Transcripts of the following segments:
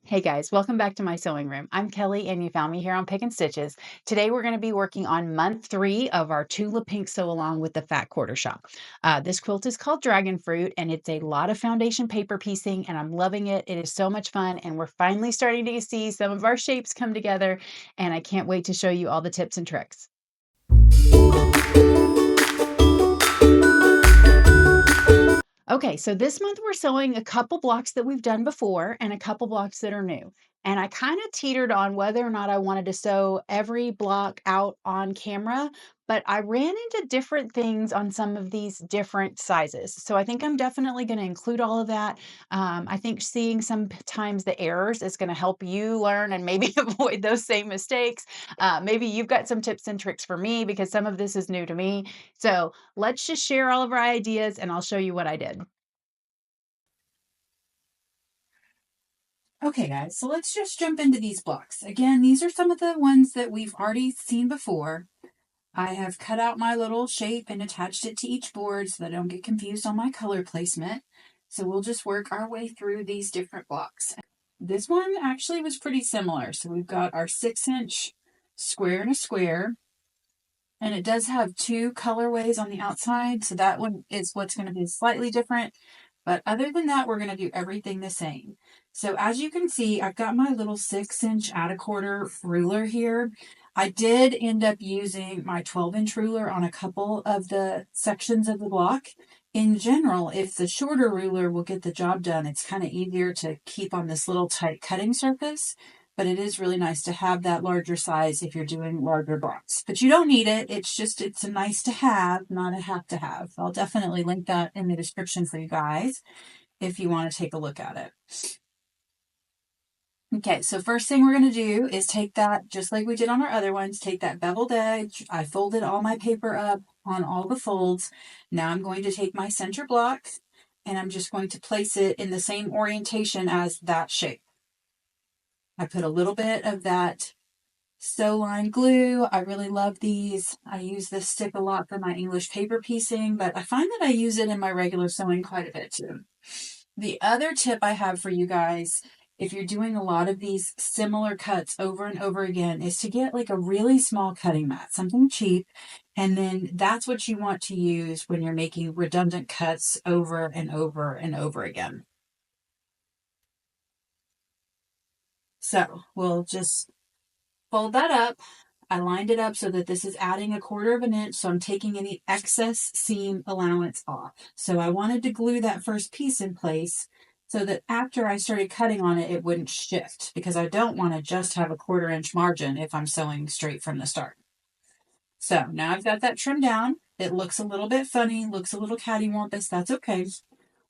Hey guys, welcome back to my sewing room. I'm Kelly and you found me here on Pick and Stitches. Today we're going to be working on month 3 of our Tula Pink Sew Along with the Fat Quarter Shop. This quilt is called Dragon Fruit and it's a lot of foundation paper piecing and I'm loving it. It is so much fun and we're finally starting to see some of our shapes come together and I can't wait to show you all the tips and tricks. Okay, so this month we're sewing a couple blocks that we've done before and a couple blocks that are new. And I kind of teetered on whether or not I wanted to sew every block out on camera, but I ran into different things on some of these different sizes. So I think I'm definitely going to include all of that. I think seeing sometimes the errors is going to help you learn and maybe avoid those same mistakes. Maybe you've got some tips and tricks for me because some of this is new to me. So let's just share all of our ideas and I'll show you what I did. Okay, guys, so let's just jump into these blocks. Again, these are some of the ones that we've already seen before. I have cut out my little shape and attached it to each board so that I don't get confused on my color placement. So we'll just work our way through these different blocks. This one actually was pretty similar. So we've got our 6-inch square and a square. And it does have 2 colorways on the outside. So that one is what's going to be slightly different. But other than that, we're going to do everything the same. So as you can see, I've got my little 6-inch add a quarter ruler here. I did end up using my 12-inch ruler on a couple of the sections of the block. In general, if the shorter ruler will get the job done, it's kind of easier to keep on this little tight cutting surface. But it is really nice to have that larger size if you're doing larger blocks. But you don't need it. It's a nice to have, not a have to have. I'll definitely link that in the description for you guys if you want to take a look at it. Okay, so first thing we're going to do is take that, just like we did on our other ones, take that beveled edge. I folded all my paper up on all the folds. Now I'm going to take my center block and I'm just going to place it in the same orientation as that shape. I put a little bit of that Sew Line glue. I really love these. I use this stick a lot for my English paper piecing, but I find that I use it in my regular sewing quite a bit too. The other tip I have for you guys, if you're doing a lot of these similar cuts over and over again, is to get like a really small cutting mat, something cheap, and then that's what you want to use when you're making redundant cuts over and over and over again. So we'll just fold that up. I lined it up so that this is adding 1/4 of an inch, so I'm taking any excess seam allowance off. So I wanted to glue that first piece in place so that after I started cutting on it, it wouldn't shift, because I don't want to just have a 1/4 inch margin if I'm sewing straight from the start. So now I've got that trimmed down. It looks a little bit funny, looks a little cattywampus. That's okay.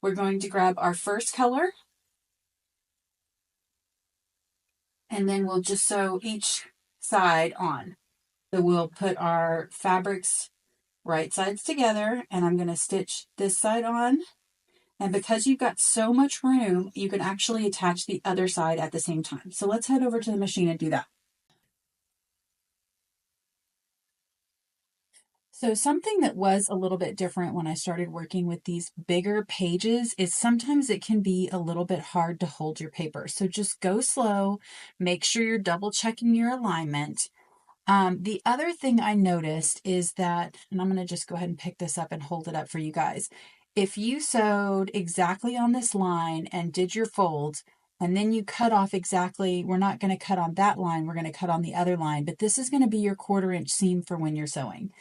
We're going to grab our first color, and then we'll just sew each side on. So we'll put our fabrics right sides together, and I'm going to stitch this side on. And because you've got so much room, you can actually attach the other side at the same time. So let's head over to the machine and do that. So something that was a little bit different when I started working with these bigger pages is sometimes it can be a little bit hard to hold your paper. So just go slow, make sure you're double checking your alignment. The other thing I noticed is that, and I'm going to just go ahead and pick this up and hold it up for you guys. If you sewed exactly on this line and did your folds, and then you cut off exactly, we're not going to cut on that line, we're going to cut on the other line, but this is going to be your 1/4 inch seam for when you're sewing.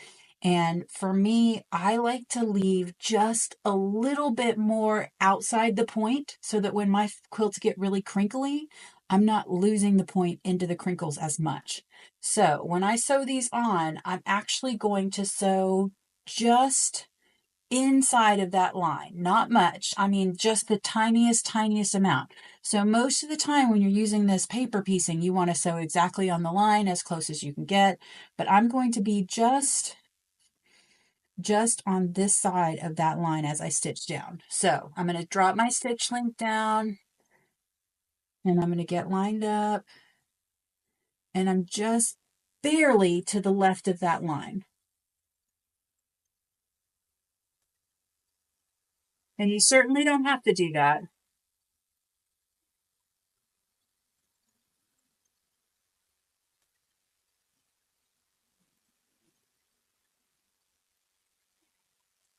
And for me, I like to leave just a little bit more outside the point so that when my quilts get really crinkly, I'm not losing the point into the crinkles as much. So when I sew these on, I'm actually going to sew just inside of that line, not much. I mean, just the tiniest amount. So most of the time when you're using this paper piecing, you want to sew exactly on the line as close as you can get, but I'm going to be just on this side of that line as I stitch down. So I'm going to drop my stitch length down and I'm going to get lined up, and I'm just barely to the left of that line. And you certainly don't have to do that.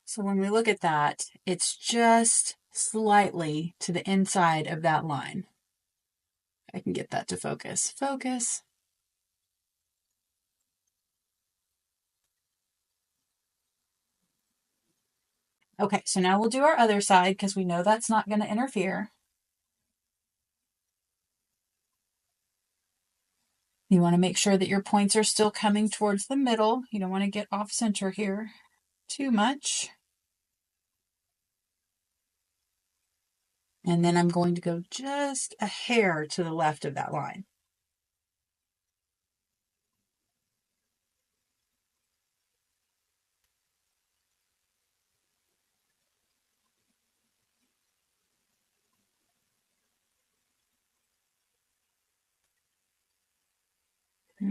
So when we look at that, it's just slightly to the inside of that line. I can get that to focus. Focus. Okay, so now we'll do our other side because we know that's not going to interfere. You want to make sure that your points are still coming towards the middle. You don't want to get off center here too much. And then I'm going to go just a hair to the left of that line.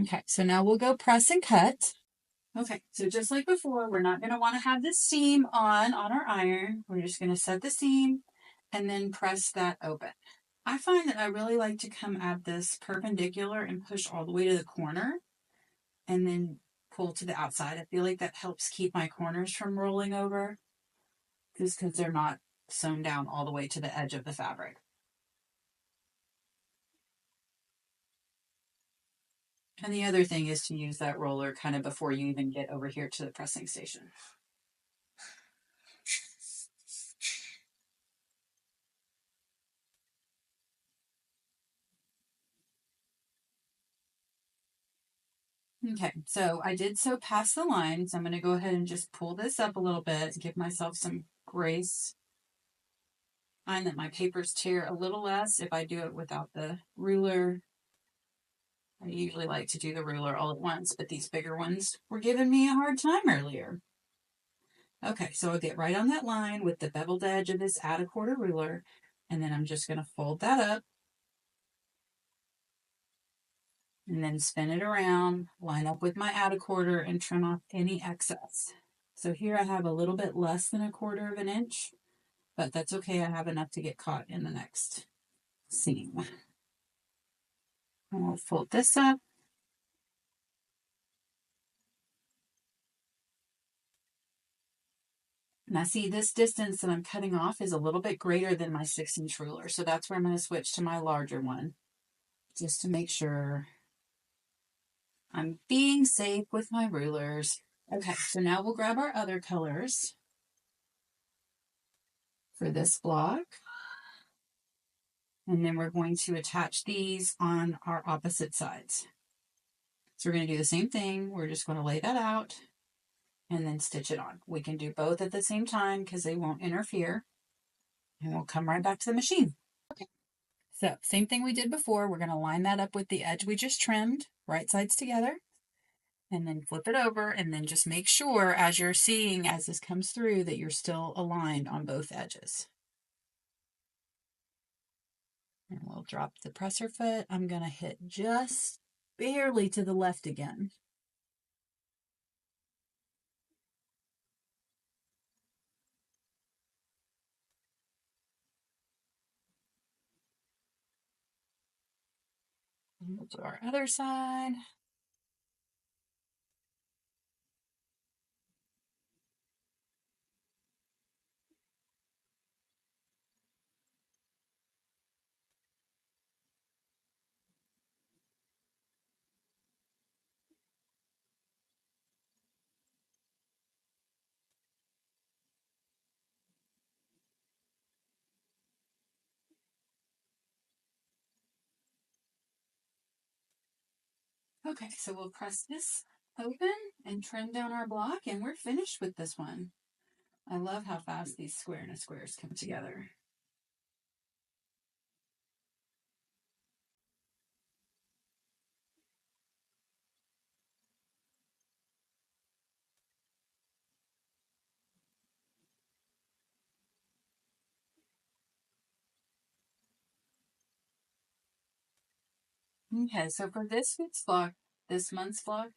Okay, so now we'll go press and cut. Okay, so just like before, we're not going to want to have the seam on our iron. We're just going to set the seam and then press that open. I find that I really like to come at this perpendicular and push all the way to the corner and then pull to the outside. I feel like that helps keep my corners from rolling over just because they're not sewn down all the way to the edge of the fabric. And the other thing is to use that roller kind of before you even get over here to the pressing station. Okay, so I did sew past the line, so I'm going to go ahead and just pull this up a little bit, give myself some grace. I find that my papers tear a little less if I do it without the ruler. I usually like to do the ruler all at once, but these bigger ones were giving me a hard time earlier. Okay, so I'll get right on that line with the beveled edge of this add a quarter ruler, and then I'm just going to fold that up and then spin it around, line up with my add a quarter, and trim off any excess. So here I have a little bit less than 1/4 of an inch, but that's okay. I have enough to get caught in the next seam. I'll fold this up. Now see, this distance that I'm cutting off is a little bit greater than my 6-inch ruler. So that's where I'm going to switch to my larger one, just to make sure I'm being safe with my rulers. Okay, so now we'll grab our other colors for this block. And then we're going to attach these on our opposite sides. So we're going to do the same thing. We're just going to lay that out and then stitch it on. We can do both at the same time because they won't interfere. And we'll come right back to the machine. Okay. So same thing we did before. We're going to line that up with the edge we just trimmed, right sides together, and then flip it over, and then just make sure as you're seeing as this comes through that you're still aligned on both edges. And we'll drop the presser foot. I'm going to hit just barely to the left again. We'll do our other side. Okay, so we'll press this open and trim down our block, and we're finished with this one. I love how fast these squares come together. Okay, so for this week's block, this month's block,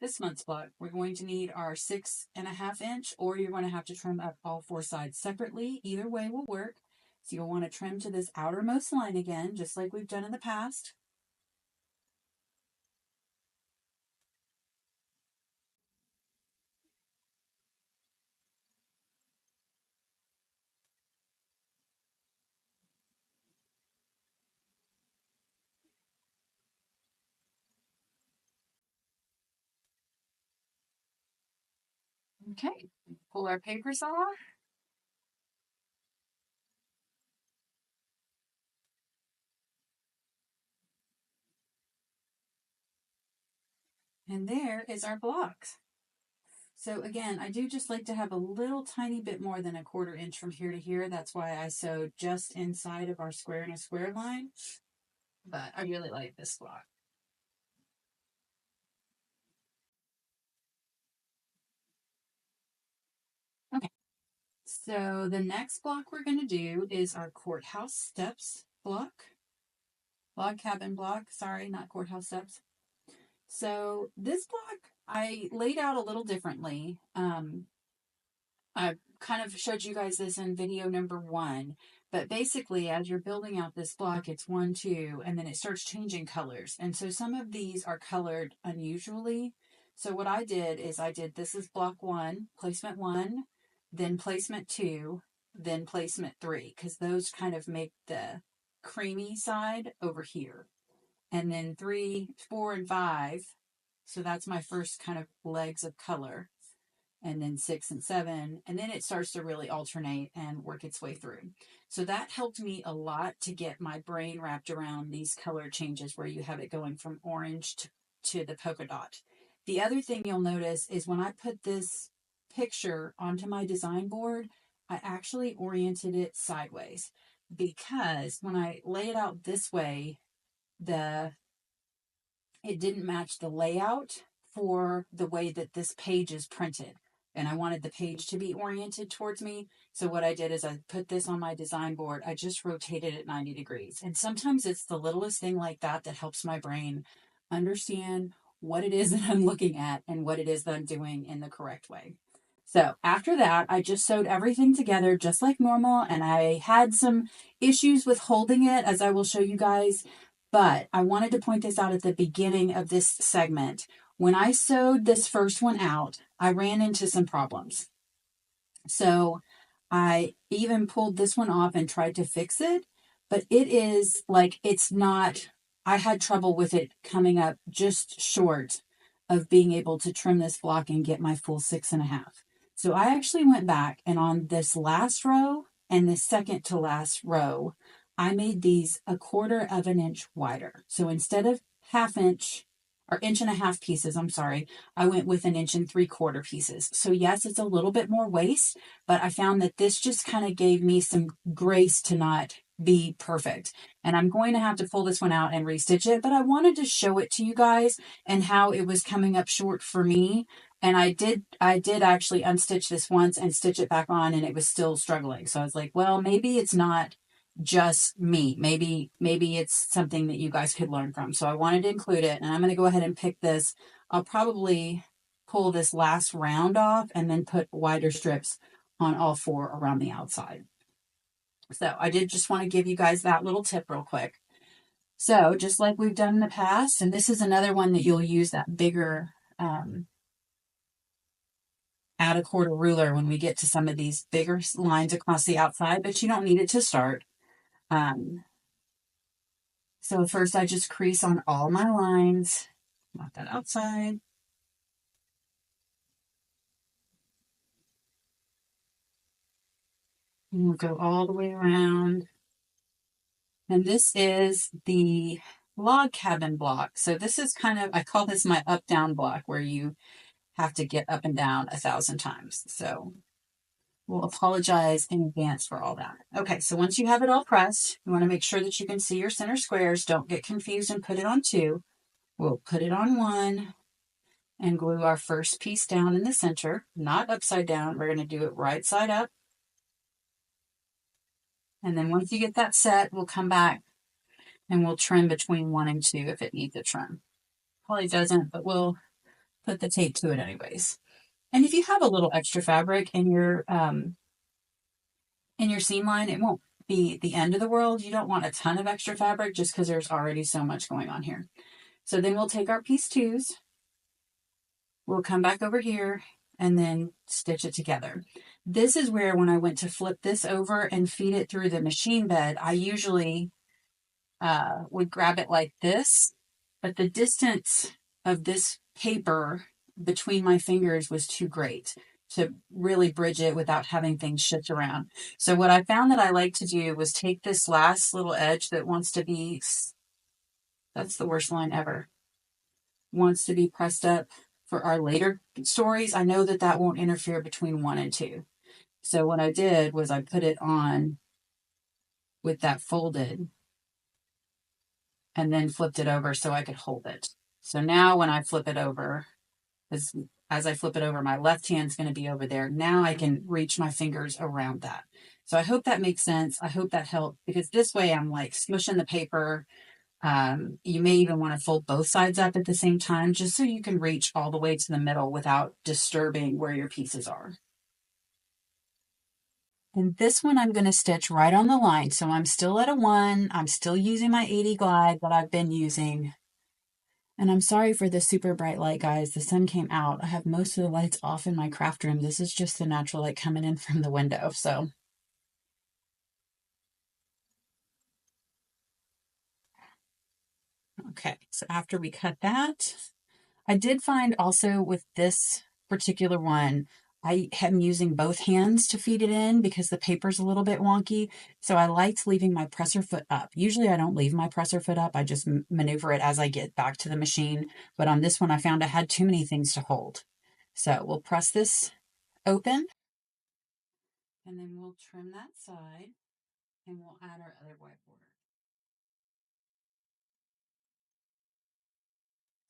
we're going to need our 6.5-inch, or you're going to have to trim up all 4 sides separately. Either way will work. So you'll want to trim to this outermost line again, just like we've done in the past. Okay, pull our papers off. And there is our blocks. So again, I do just like to have a little tiny bit more than a 1/4 inch from here to here. That's why I sewed just inside of our square and a square line. But I really like this block. Okay, so the next block we're going to do is our courthouse steps block. Log cabin block, sorry, not courthouse steps. So this block I laid out a little differently. I kind of showed you guys this in video number 1, but basically as you're building out this block, it's 1, 2, and then it starts changing colors. And so some of these are colored unusually. So what I did is this is block 1, placement 1, then placement 2, then placement 3, because those kind of make the creamy side over here. And then 3, 4, and 5. So that's my first kind of legs of color, and then 6 and 7, and then it starts to really alternate and work its way through. So that helped me a lot to get my brain wrapped around these color changes where you have it going from orange to the polka dot. The other thing you'll notice is when I put this picture onto my design board, I actually oriented it sideways, because when I lay it out this way, it didn't match the layout for the way that this page is printed. And I wanted the page to be oriented towards me. So what I did is I put this on my design board. I just rotated it 90 degrees. And sometimes it's the littlest thing like that that helps my brain understand what it is that I'm looking at and what it is that I'm doing in the correct way. So after that, I just sewed everything together just like normal. And I had some issues with holding it, as I will show you guys. But I wanted to point this out at the beginning of this segment. When I sewed this first one out, I ran into some problems. So I even pulled this one off and tried to fix it, but it is like, it's not, I had trouble with it coming up just short of being able to trim this block and get my full 6.5. So I actually went back, and on this last row and the second to last row, I made these 1/4 of an inch wider. So instead of 1/2 inch or 1.5 inch pieces, I'm sorry, I went with 1 3/4 inch pieces. So yes, it's a little bit more waste, but I found that this just kind of gave me some grace to not be perfect. And I'm going to have to pull this one out and restitch it, but I wanted to show it to you guys and how it was coming up short for me. And I did actually unstitch this once and stitch it back on, and it was still struggling. So I was like, well, maybe it's not just me. Maybe it's something that you guys could learn from. So I wanted to include it, and I'm going to go ahead and pick this. I'll probably pull this last round off and then put wider strips on all 4 around the outside. So I did just want to give you guys that little tip real quick. So just like we've done in the past, and this is another one that you'll use that bigger add 1/4 ruler when we get to some of these bigger lines across the outside, but you don't need it to start. So first I just crease on all my lines, not that outside. And we'll go all the way around. And this is the log cabin block. So this is kind of, I call this my up down block, where you have to get up and down 1,000 times. So we'll apologize in advance for all that. Okay, so once you have it all pressed, you want to make sure that you can see your center squares. Don't get confused and put it on 2. We'll put it on 1 and glue our first piece down in the center, not upside down. We're going to do it right side up. And then once you get that set, we'll come back and we'll trim between 1 and 2 if it needs a trim. Probably doesn't, but we'll put the tape to it anyways. And if you have a little extra fabric in your seam line, it won't be the end of the world. You don't want a ton of extra fabric just because there's already so much going on here. So then we'll take our piece 2s. We'll come back over here and then stitch it together. This is where, when I went to flip this over and feed it through the machine bed, I usually would grab it like this, but the distance of this paper between my fingers was too great. to really bridge it without having things shift around. So what I found that I like to do was take this last little edge that wants to be, that's the worst line ever, wants to be pressed up for our later stories. I know that that won't interfere between 1 and 2. So what I did was I put it on with that folded and then flipped it over so I could hold it. So now when I flip it over, as I flip it over, my left hand's going to be over there. Now I can reach my fingers around that. So I hope that makes sense. I hope that helped, because this way I'm like smushing the paper. You may even want to fold both sides up at the same time, just so you can reach all the way to the middle without disturbing where your pieces are. And this one I'm going to stitch right on the line. So I'm still at a 1. I'm still using my 80 glide that I've been using. And I'm sorry for the super bright light, guys. The sun came out. I have most of the lights off in my craft room. This is just the natural light coming in from the window. So okay, so after we cut that, I did find also with this particular one, I am using both hands to feed it in because the paper's a little bit wonky. So I liked leaving my presser foot up. Usually I don't leave my presser foot up. I just maneuver it as I get back to the machine. But on this one, I found I had too many things to hold. So we'll press this open and then we'll trim that side and we'll add our other white border.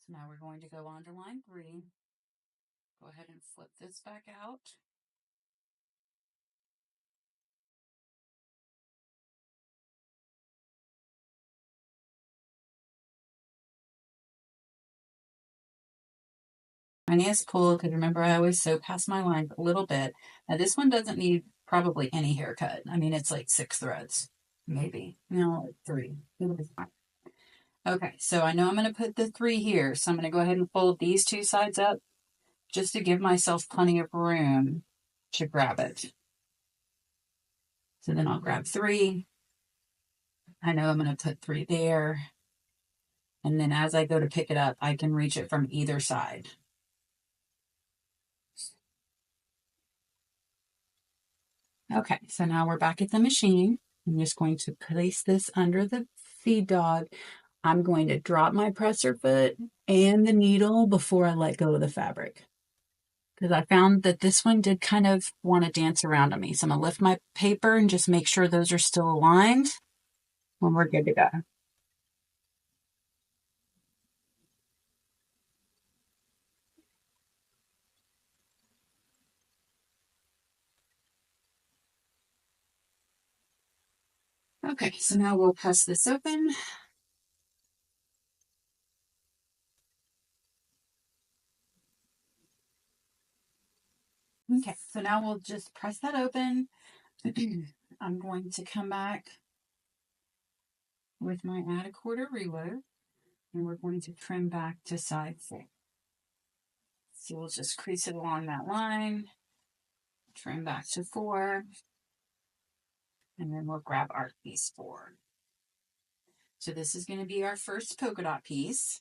So now we're going to go on to line 3. Go ahead and flip this back out. Tiniest pull, because remember I always sew past my line a little bit. Now this one doesn't need probably any haircut. I mean, it's like 6 threads, maybe. No, like 3. It'll be fine. Okay, so I know I'm going to put the 3 here, so I'm going to go ahead and fold these 2 sides up just to give myself plenty of room to grab it. So then I'll grab 3. I know I'm going to put 3 there. And then as I go to pick it up, I can reach it from either side. Okay, so now we're back at the machine. I'm just going to place this under the feed dog. I'm going to drop my presser foot and the needle before I let go of the fabric, because I found that this one did kind of want to dance around on me. So I'm going to lift my paper and just make sure those are still aligned when we're good to go. Okay, so now we'll press this open. Okay, so now we'll just press that open. I'm going to come back with my add a quarter reload, and we're going to trim back to side 4. So we'll just crease it along that line, trim back to 4, and then we'll grab our piece 4. So this is going to be our first polka dot piece.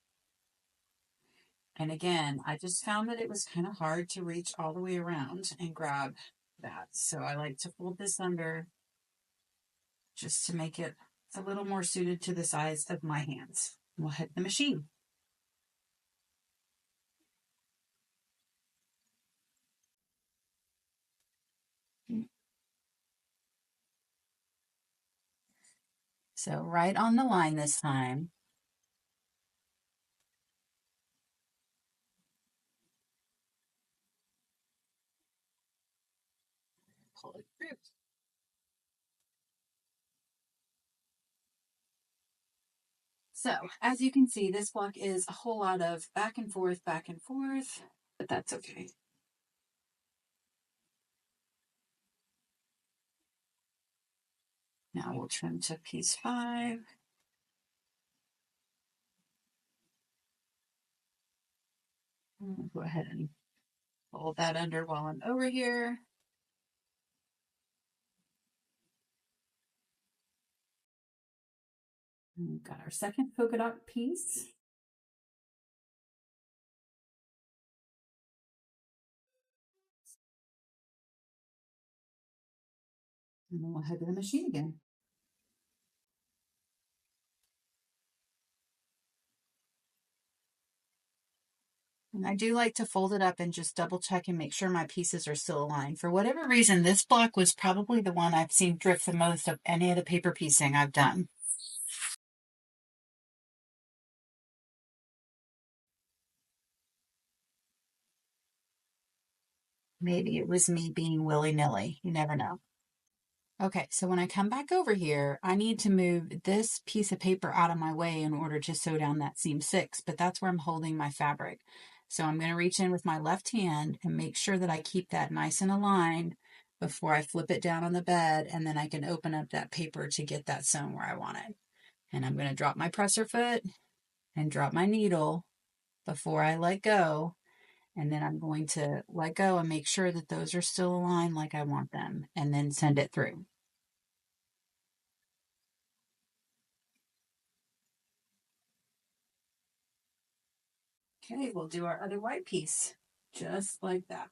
And again, I just found that it was kind of hard to reach all the way around and grab that. So I like to fold this under just to make it a little more suited to the size of my hands. We'll hit the machine. So right on the line this time. Pull it through. So as you can see, this block is a whole lot of back and forth, but that's okay. Now we'll trim to piece 5. We'll go ahead and fold that under while I'm over here. And we've got our second polka dot piece. And then we'll head to the machine again. And I do like to fold it up and just double check and make sure my pieces are still aligned. For whatever reason, this block was probably the one I've seen drift the most of any of the paper piecing I've done. Maybe it was me being willy-nilly. You never know. Okay, so when I come back over here, I need to move this piece of paper out of my way in order to sew down that seam 6, but that's where I'm holding my fabric. So I'm going to reach in with my left hand and make sure that I keep that nice and aligned before I flip it down on the bed, and then I can open up that paper to get that sewn where I want it. And I'm going to drop my presser foot and drop my needle before I let go, and then I'm going to let go and make sure that those are still aligned like I want them, and then send it through. Okay, we'll do our other white piece, just like that.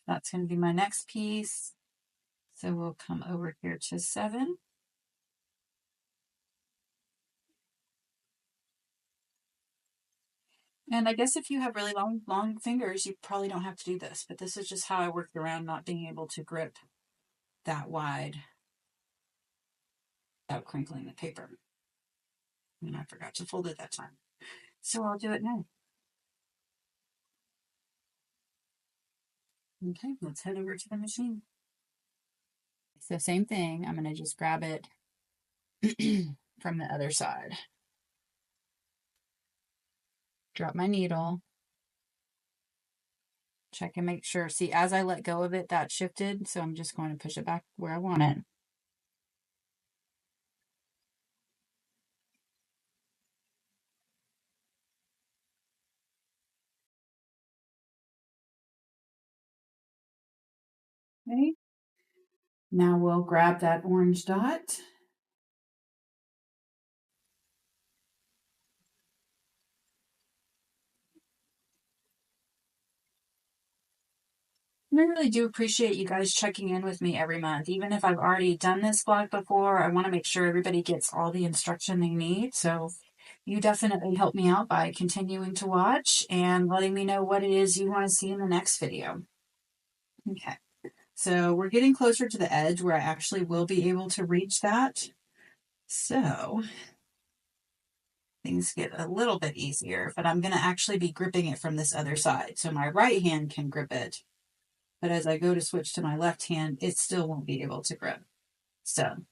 That's going to be my next piece. So we'll come over here to 7. And I guess if you have really long fingers, you probably don't have to do this, but this is just how I worked around not being able to grip that wide without crinkling the paper. And I forgot to fold it that time. So I'll do it now. Okay, let's head over to the machine. So same thing, I'm going to just grab it from the other side. Drop my needle. Check and make sure. See, as I let go of it, that shifted, so I'm just going to push it back where I want it. Okay. Now we'll grab that orange dot. And I really do appreciate you guys checking in with me every month. Even if I've already done this block before, I want to make sure everybody gets all the instruction they need. So you definitely help me out by continuing to watch and letting me know what it is you want to see in the next video. Okay, so we're getting closer to the edge where I actually will be able to reach that. So things get a little bit easier, but I'm going to actually be gripping it from this other side. So my right hand can grip it, but as I go to switch to my left hand, it still won't be able to grip. So I'm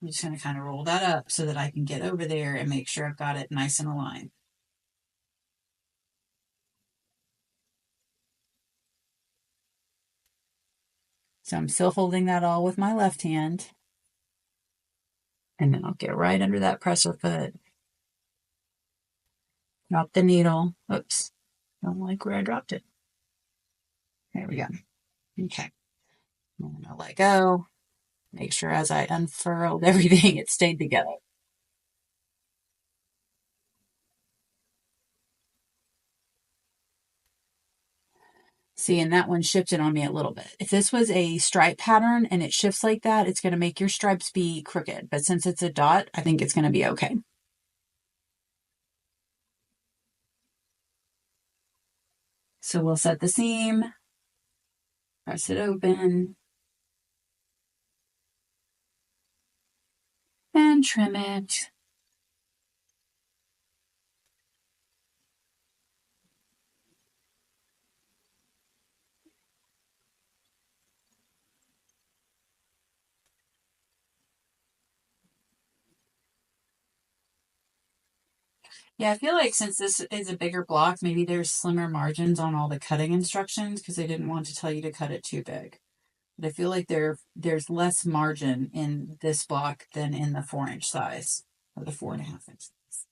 just going to kind of roll that up so that I can get over there and make sure I've got it nice and aligned. So I'm still holding that all with my left hand. And then I'll get right under that presser foot. Drop the needle. Oops. Don't like where I dropped it. There we go. Okay. I'm going to let go. Make sure as I unfurled everything, it stayed together. See, and that one shifted on me a little bit. If this was a stripe pattern and it shifts like that, it's going to make your stripes be crooked. But since it's a dot, I think it's going to be okay. So we'll set the seam, press it open, and trim it. Yeah, I feel like since this is a bigger block, maybe there's slimmer margins on all the cutting instructions because they didn't want to tell you to cut it too big. But I feel like there's less margin in this block than in the 4-inch size or the 4.5 inch size.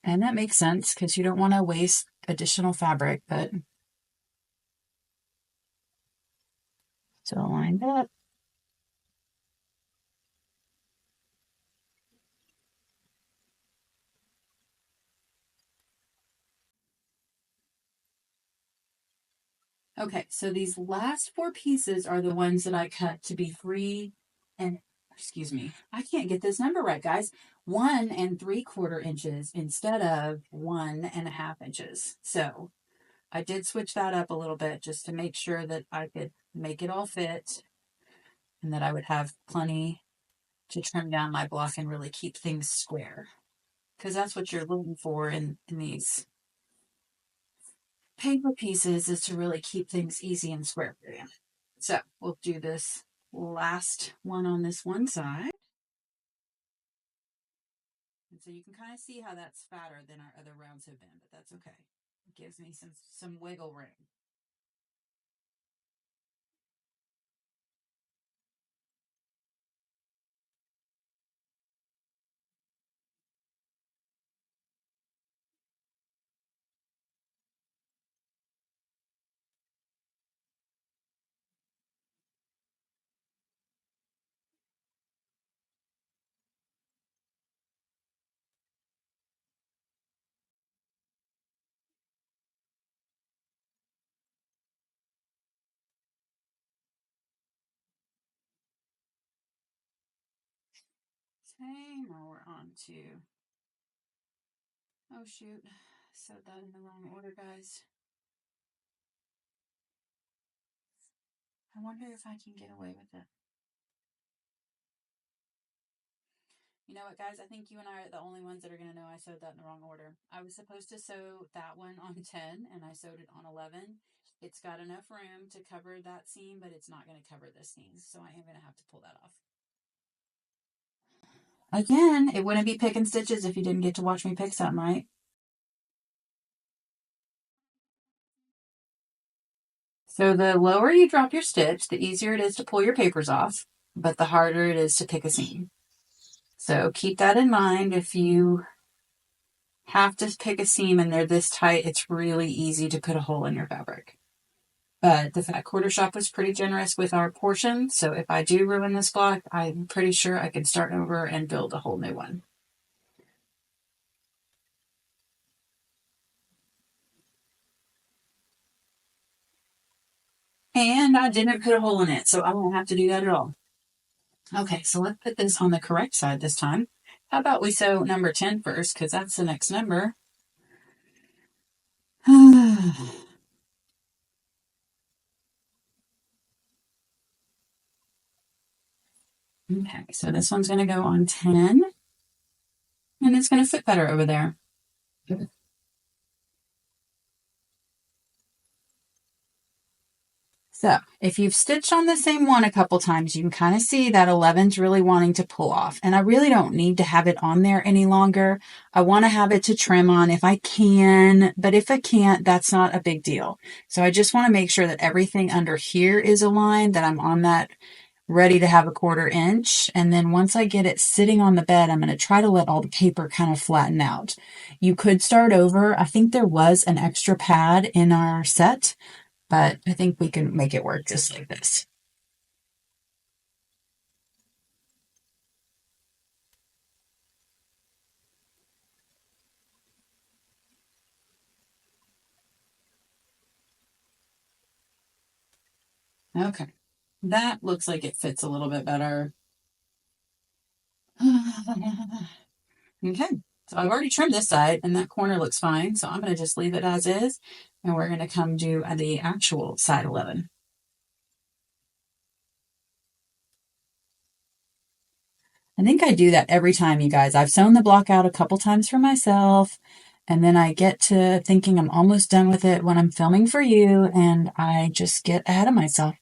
And that makes sense because you don't want to waste additional fabric, but so lined up. Okay, so these last 4 pieces are the ones that I cut to be 3 and, excuse me, I can't get this number right, guys. 1 3/4 inches instead of 1 1/2 inches. So I did switch that up a little bit just to make sure that I could make it all fit and that I would have plenty to trim down my block and really keep things square. Because that's what you're looking for in these paper pieces, is to really keep things easy and square for you. So we'll do this last one on this one side. And so you can kind of see how that's fatter than our other rounds have been, but that's okay. It gives me some wiggle room. Okay, now we're on to, oh shoot, sewed that in the wrong order, guys. I wonder if I can get away with it. You know what, guys? I think you and I are the only ones that are going to know I sewed that in the wrong order. I was supposed to sew that one on 10, and I sewed it on 11. It's got enough room to cover that seam, but it's not going to cover this seam, so I am going to have to pull that off. Again, it wouldn't be picking stitches if you didn't get to watch me pick something, right? So the lower you drop your stitch, the easier it is to pull your papers off, but the harder it is to pick a seam. So keep that in mind. If you have to pick a seam and they're this tight, it's really easy to put a hole in your fabric. But the Fat Quarter Shop was pretty generous with our portion, so if I do ruin this block, I'm pretty sure I can start over and build a whole new one. And I didn't put a hole in it, so I won't have to do that at all. Okay, so let's put this on the correct side this time. How about we sew number 10 first, because that's the next number. Okay, so this one's going to go on 10, and it's going to fit better over there. So if you've stitched on the same one a couple times, you can kind of see that 11's really wanting to pull off. And I really don't need to have it on there any longer. I want to have it to trim on if I can, but if I can't, that's not a big deal. So I just want to make sure that everything under here is aligned, that I'm on that ready to have a 1/4 inch. And then once I get it sitting on the bed, I'm going to try to let all the paper kind of flatten out. You could start over. I think there was an extra pad in our set, but I think we can make it work just like this. Okay, that looks like it fits a little bit better. Okay, so I've already trimmed this side and that corner looks fine, so I'm going to just leave it as is, and we're going to come do the actual side 11. I think I do that every time, you guys. I've sewn the block out a couple times for myself, and then I get to thinking I'm almost done with it when I'm filming for you, and I just get ahead of myself.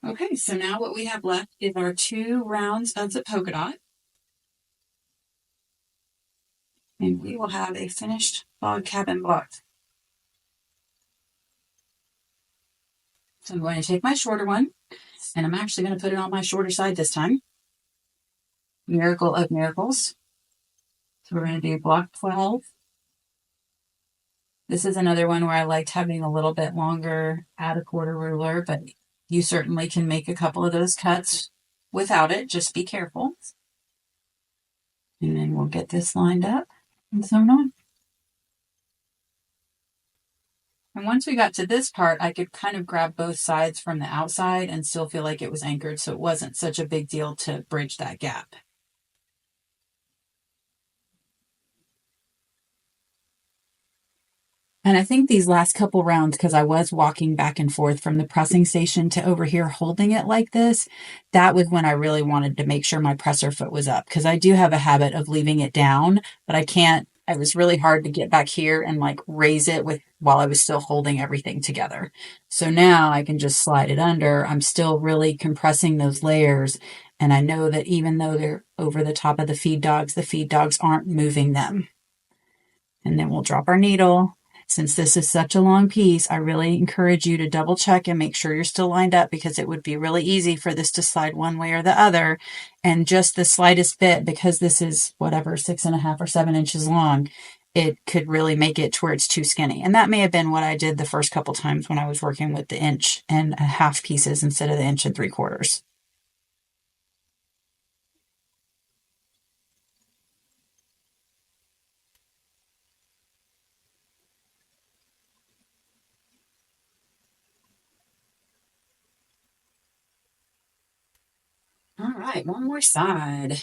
Okay, so now what we have left is our 2 rounds of the polka dot. And we will have a finished log cabin block. So I'm going to take my shorter one, and I'm actually going to put it on my shorter side this time. Miracle of miracles. So we're going to do block 12. This is another one where I liked having a little bit longer add a quarter ruler, but you certainly can make a couple of those cuts without it. Just be careful. And then we'll get this lined up and sewn on. And once we got to this part, I could kind of grab both sides from the outside and still feel like it was anchored, so it wasn't such a big deal to bridge that gap. And I think these last couple rounds, because I was walking back and forth from the pressing station to over here holding it like this, that was when I really wanted to make sure my presser foot was up, because I do have a habit of leaving it down, but I can't. It was really hard to get back here and like raise it with while I was still holding everything together. So now I can just slide it under. I'm still really compressing those layers. And I know that even though they're over the top of the feed dogs aren't moving them. And then we'll drop our needle. Since this is such a long piece, I really encourage you to double check and make sure you're still lined up, because it would be really easy for this to slide one way or the other. And just the slightest bit, because this is whatever, 6.5 or 7 inches long, it could really make it to where it's too skinny. And that may have been what I did the first couple times when I was working with the 1.5 pieces instead of the 1 3/4. All right, one more side.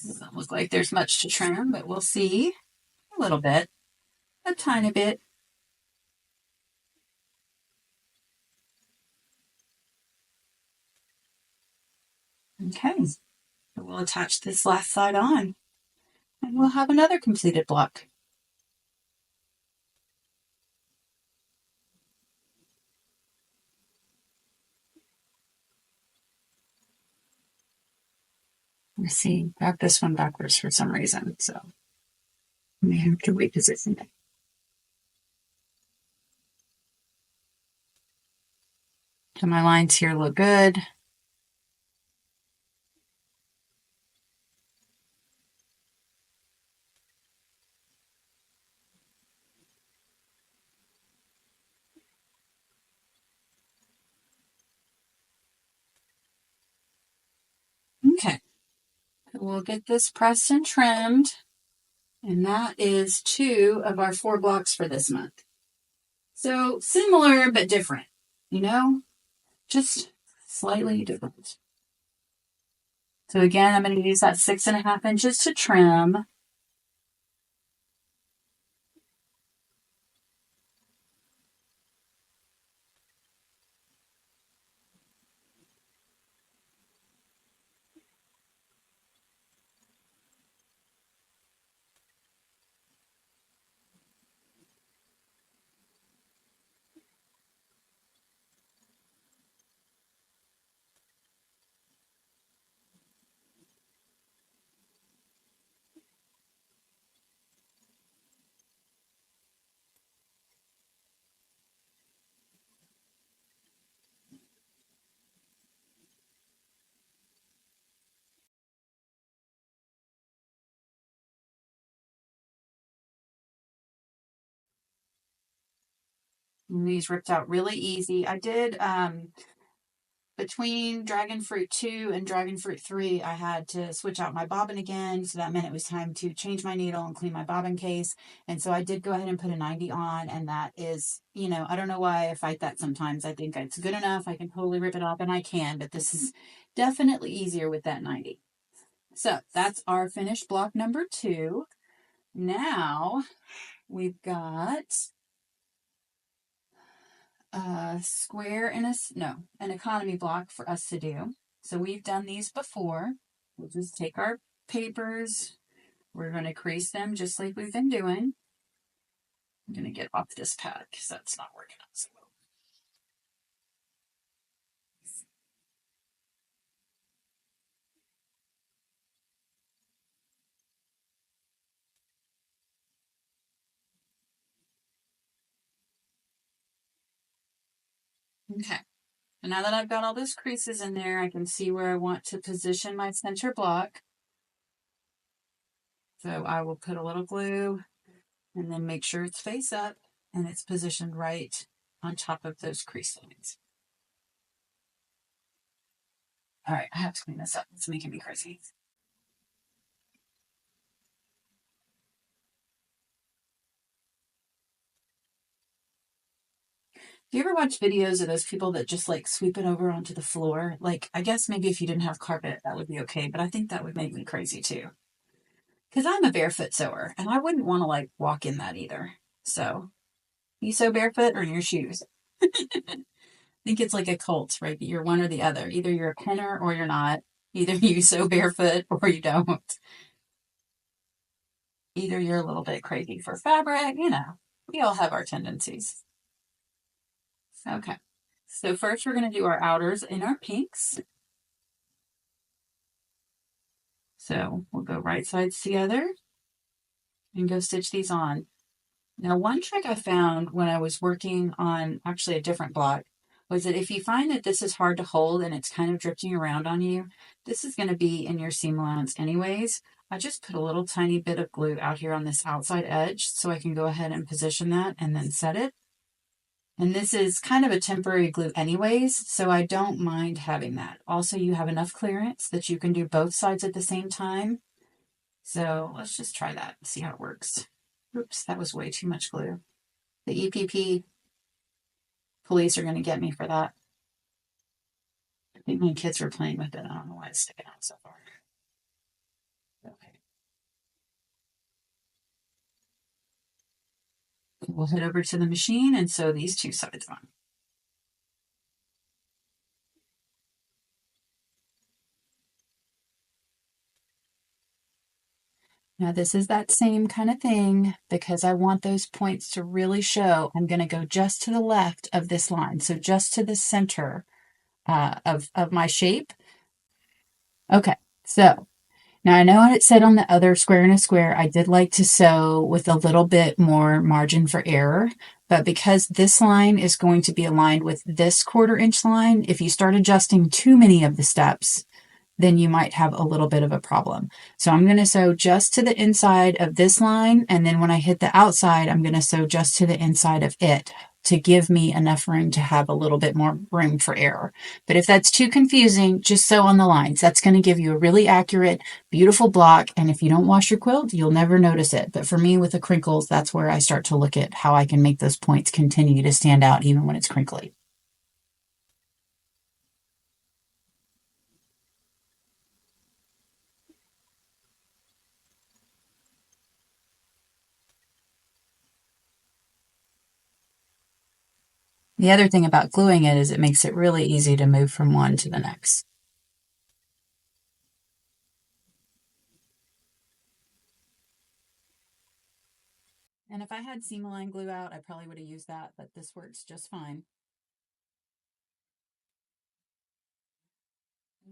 Doesn't look like there's much to trim, but we'll see. A little bit, a tiny bit. Okay, so we'll attach this last side on, and we'll have another completed block. Let's see, grab this one backwards for some reason, so I may have to reposition it. So my lines here look good. Okay, we'll get this pressed and trimmed, and that is 2 of our 4 blocks for this month. So similar but different, you know, just slightly different. So again, I'm going to use that 6.5 inches to trim. And these ripped out really easy. I did between Dragon Fruit 2 and Dragon Fruit 3, I had to switch out my bobbin again. So that meant it was time to change my needle and clean my bobbin case. And so I did go ahead and put a 90 on. And that is, you know, I don't know why I fight that sometimes. I think it's good enough. I can totally rip it off, and I can, but this is definitely easier with that 90. So that's our finished block number 2. Now we've got a square and an economy block for us to do. So we've done these before. We'll just take our papers. We're going to crease them just like we've been doing. I'm going to get off this pad because that's not working out so well. Okay. And now that I've got all those creases in there, I can see where I want to position my center block. So I will put a little glue and then make sure it's face up and it's positioned right on top of those crease lines. All right, I have to clean this up. It's making me crazy. Do you ever watch videos of those people that just like sweep it over onto the floor? Like, I guess maybe if you didn't have carpet, that would be okay, but I think that would make me crazy too. Because I'm a barefoot sewer and I wouldn't want to like walk in that either. So, you sew barefoot or in your shoes? I think it's like a cult, right? You're one or the other. Either you're a pinner or you're not. Either you sew barefoot or you don't. Either you're a little bit crazy for fabric, we all have our tendencies. Okay. So first we're going to do our outers in our pinks. So we'll go right sides together and go stitch these on. Now, one trick I found when I was working on actually a different block was that if you find that this is hard to hold and it's kind of drifting around on you, this is going to be in your seam allowance anyways. I just put a little tiny bit of glue out here on this outside edge so I can go ahead and position that and then set it. And this is kind of a temporary glue anyways, so I don't mind having that. Also, you have enough clearance that you can do both sides at the same time. So let's just try that and see how it works. Oops, that was way too much glue. The EPP police are going to get me for that. I think my kids were playing with it. I don't know why it's sticking out so far. Okay. We'll head over to the machine and sew these two sides on. Now this is that same kind of thing because I want those points to really show. I'm going to go just to the left of this line. So just to the center of my shape. Okay, so now I know what it said on the other square and a square. I did like to sew with a little bit more margin for error, but because this line is going to be aligned with this 1/4 inch line, if you start adjusting too many of the steps, then you might have a little bit of a problem. So I'm going to sew just to the inside of this line, and then when I hit the outside, I'm going to sew just to the inside of it to give me enough room to have a little bit more room for error. But if that's too confusing, just sew on the lines. That's going to give you a really accurate, beautiful block, and if you don't wash your quilt, you'll never notice it. But for me with the crinkles, that's where I start to look at how I can make those points continue to stand out even when it's crinkly. The other thing about gluing it is it makes it really easy to move from one to the next. And if I had seam align glue out, I probably would have used that, but this works just fine.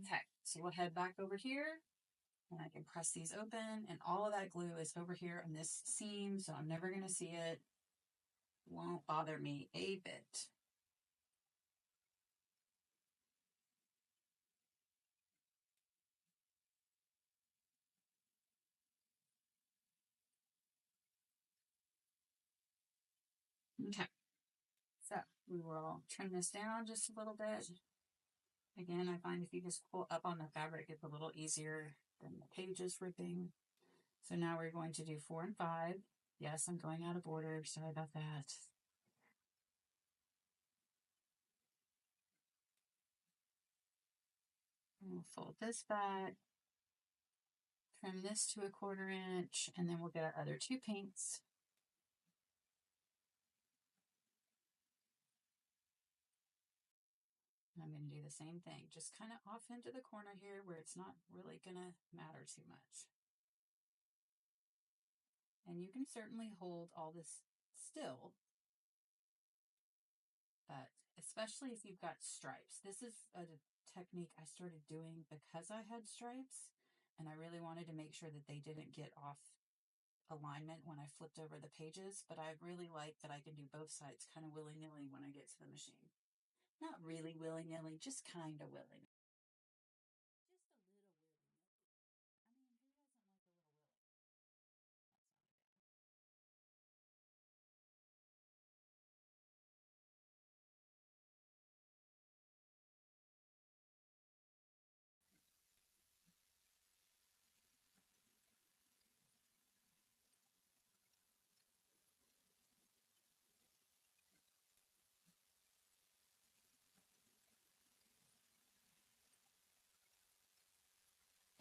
Okay, so we'll head back over here and I can press these open and all of that glue is over here on this seam, so I'm never going to see it. Won't bother me a bit. Okay, so we will trim this down just a little bit. Again, I find if you just pull up on the fabric, it's a little easier than the pages ripping. So now we're going to do 4 and 5. Yes, I'm going out of order. Sorry about that. We'll fold this back, trim this to a 1/4 inch, and then we'll get our other 2 pinks. And I'm going to do the same thing, just kind of off into the corner here where it's not really going to matter too much. And you can certainly hold all this still, but especially if you've got stripes. This is a technique I started doing because I had stripes, and I really wanted to make sure that they didn't get off alignment when I flipped over the pages, but I really like that I can do both sides kind of willy-nilly when I get to the machine. Not really willy-nilly, just kind of willy. Just a little willy-nilly. I mean, who doesn't like a little willy?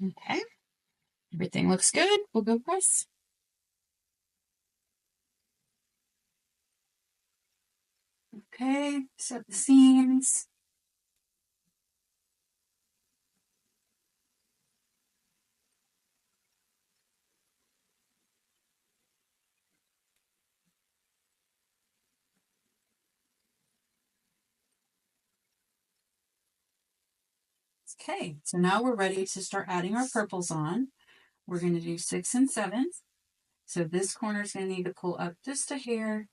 Okay, everything looks good. We'll go press. Okay, set the seams. Okay, so now we're ready to start adding our purples on. We're going to do 6 and 7. So this corner is going to need to pull up just a hair.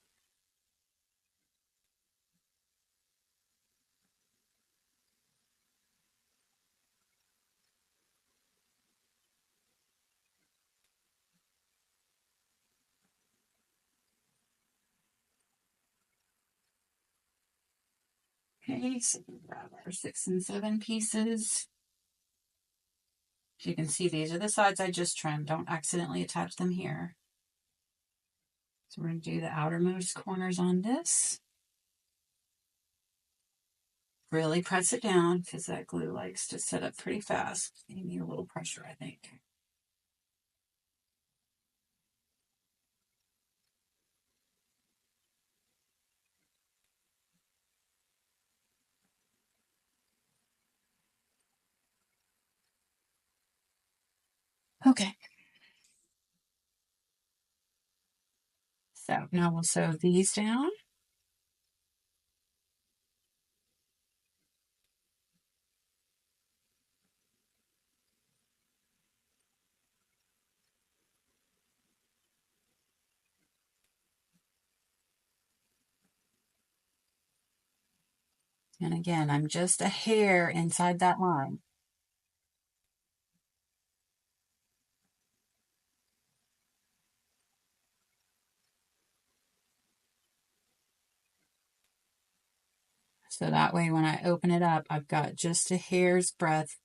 Okay, so we grab our 6 and 7 pieces. As you can see, these are the sides I just trimmed. Don't accidentally attach them here. So we're going to do the outermost corners on this. Really press it down because that glue likes to set up pretty fast. You need a little pressure, I think. Okay. So now we'll sew these down. And again, I'm just a hair inside that line. So that way when I open it up, I've got just a hair's breadth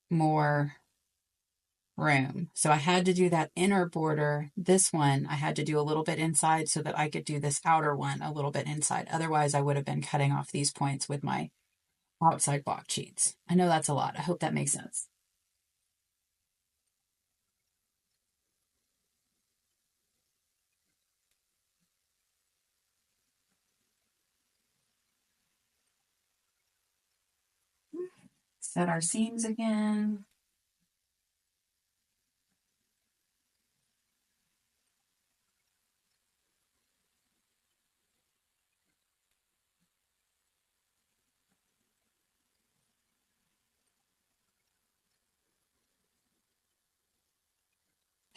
more room. So I had to do that inner border. This one, I had to do a little bit inside so that I could do this outer one a little bit inside. Otherwise, I would have been cutting off these points with my outside block cheats. I know that's a lot. I hope that makes sense. Set our seams again.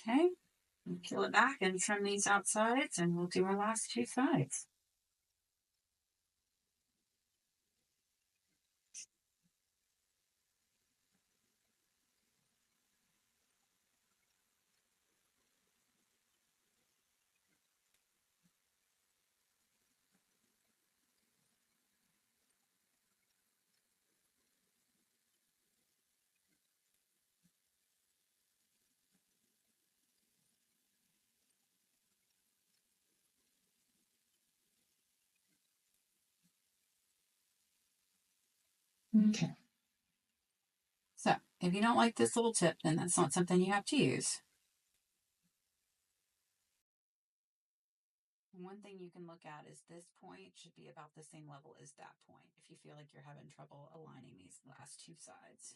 Okay, peel it back and trim these outsides, and we'll do our last two sides. Okay. So if you don't like this little tip, then that's not something you have to use. One thing you can look at is this point should be about the same level as that point if you feel like you're having trouble aligning these last two sides.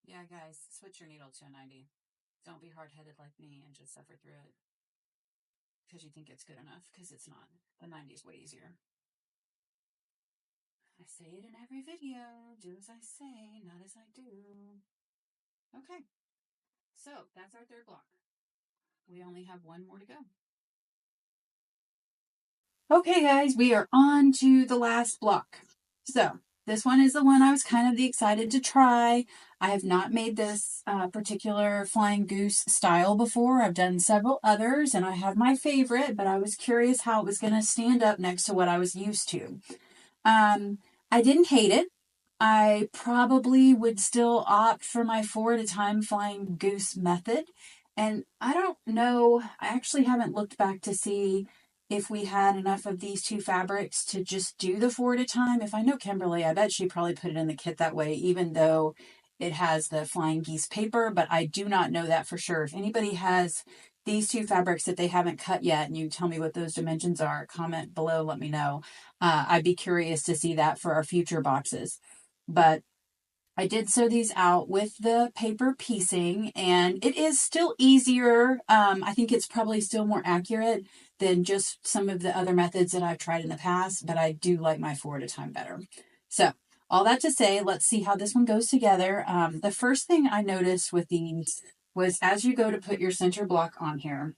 Yeah, guys, switch your needle to a 90. Don't be hard-headed like me and just suffer through it. because you think it's good enough, because it's not. The 90 is way easier. I say it in every video. Do as I say, not as I do. Okay, so that's our third block. We only have one more to go. Okay, guys, we are on to the last block. So this one is the one I was kind of excited to try. I have not made this particular flying goose style before. I've done several others, and I have my favorite, but I was curious how it was going to stand up next to what I was used to. I didn't hate it. I probably would still opt for my 4 at a time flying goose method. And I don't know, I actually haven't looked back to see if we had enough of these two fabrics to just do the 4 at a time. If I know Kimberly, I bet she probably put it in the kit that way, even though it has the flying geese paper, but I do not know that for sure. If anybody has these two fabrics that they haven't cut yet and you tell me what those dimensions are, comment below, let me know. I'd be curious to see that for our future boxes. But I did sew these out with the paper piecing, and it is still easier. I think it's probably still more accurate than just some of the other methods that I've tried in the past, but I do like my 4 at a time better. So all that to say, let's see how this one goes together. The first thing I noticed with these was as you go to put your center block on here,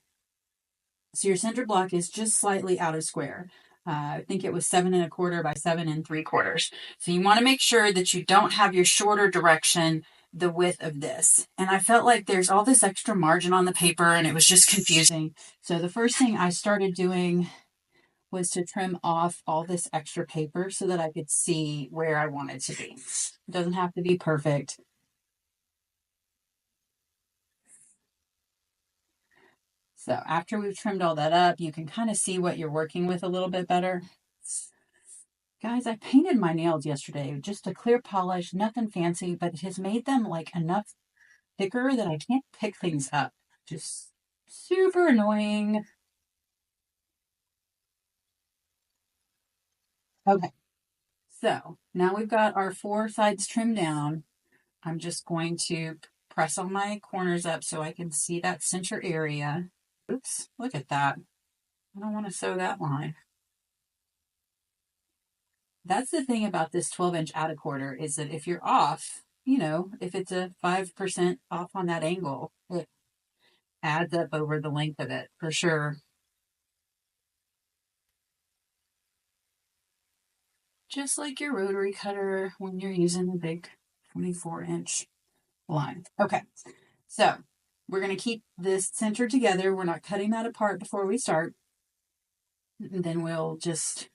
so your center block is just slightly out of square. I think it was 7 1/4 by 7 3/4. So you want to make sure that you don't have your shorter direction the width of this. And I felt like there's all this extra margin on the paper and it was just confusing. So the first thing I started doing was to trim off all this extra paper so that I could see where I wanted to be. It doesn't have to be perfect. So after we've trimmed all that up, you can kind of see what you're working with a little bit better. Guys, I painted my nails yesterday, just a clear polish, nothing fancy, but it has made them like enough thicker that I can't pick things up. Just super annoying. Okay, so now we've got our 4 sides trimmed down. I'm just going to press all my corners up so I can see that center area. Oops, look at that. I don't want to sew that line. That's the thing about this 12-inch add a quarter is that if you're off, you know, if it's a 5% off on that angle, it adds up over the length of it for sure. Just like your rotary cutter when you're using the big 24-inch line. Okay, so we're going to keep this centered together. We're not cutting that apart before we start. And then we'll just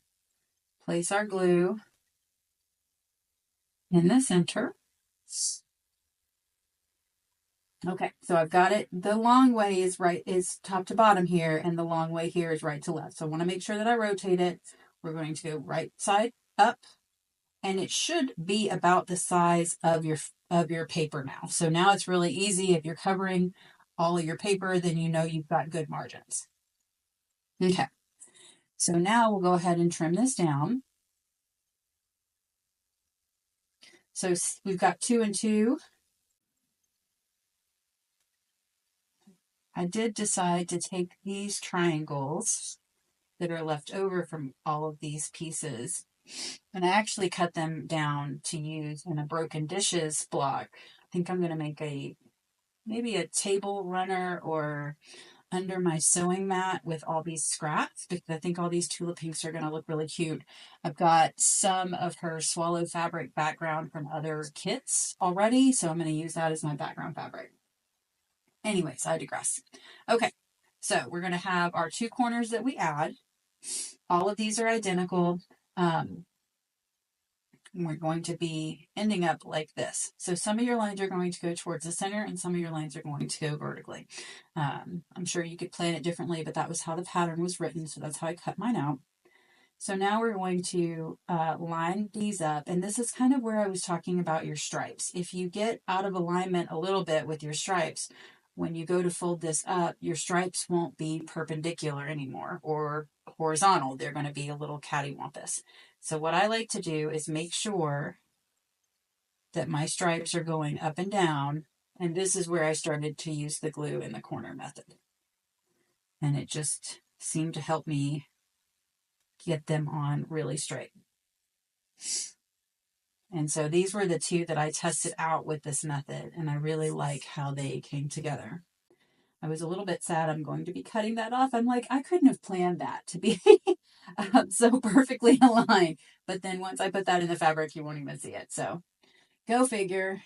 place our glue in the center. Okay, so I've got it. The long way is top to bottom here, and the long way here is right to left. So I want to make sure that I rotate it. We're going to go right side up, and it should be about the size of your paper now. So now it's really easy. If you're covering all of your paper, then you know you've got good margins. Okay, so now we'll go ahead and trim this down. So we've got 2 and 2. I did decide to take these triangles that are left over from all of these pieces, and I actually cut them down to use in a broken dishes block. I think I'm going to make maybe a table runner or under my sewing mat with all these scraps, because I think all these Tula Pinks are going to look really cute. I've got some of her swallow fabric background from other kits already, so I'm going to use that as my background fabric. Anyways, I digress. Okay, so we're going to have our 2 corners that we add. All of these are identical. We're going to be ending up like this. So some of your lines are going to go towards the center and some of your lines are going to go vertically. I'm sure you could plan it differently, but that was how the pattern was written. So that's how I cut mine out. So now we're going to line these up. And this is kind of where I was talking about your stripes. If you get out of alignment a little bit with your stripes, when you go to fold this up, your stripes won't be perpendicular anymore or horizontal. They're going to be a little cattywampus. So what I like to do is make sure that my stripes are going up and down. And this is where I started to use the glue in the corner method. And it just seem to help me get them on really straight. And so these were the two that I tested out with this method, and I really like how they came together. I was a little bit sad I'm going to be cutting that off. I'm like, I couldn't have planned that to be so perfectly aligned. But then once I put that in the fabric, you won't even see it. So go figure.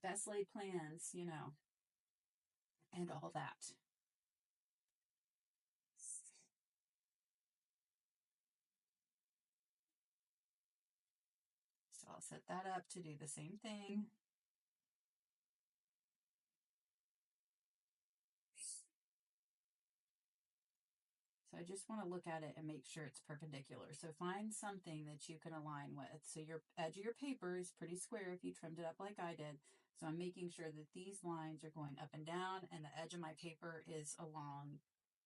Best laid plans, you know, and all that. So I'll set that up to do the same thing. So I just want to look at it and make sure it's perpendicular. So find something that you can align with. So your edge of your paper is pretty square if you trimmed it up like I did. So I'm making sure that these lines are going up and down and the edge of my paper is along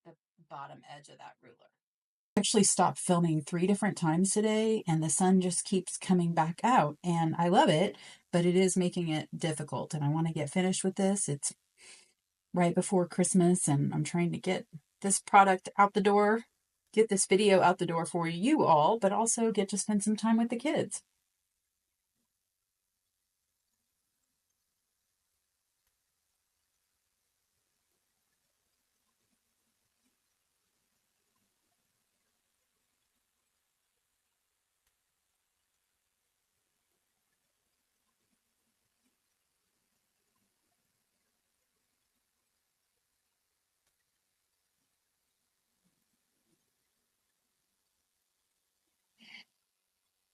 the bottom edge of that ruler. I actually stopped filming 3 different times today and the sun just keeps coming back out and I love it, but it is making it difficult and I want to get finished with this. It's right before Christmas and I'm trying to get this product out the door, get this video out the door for you all, but also get to spend some time with the kids.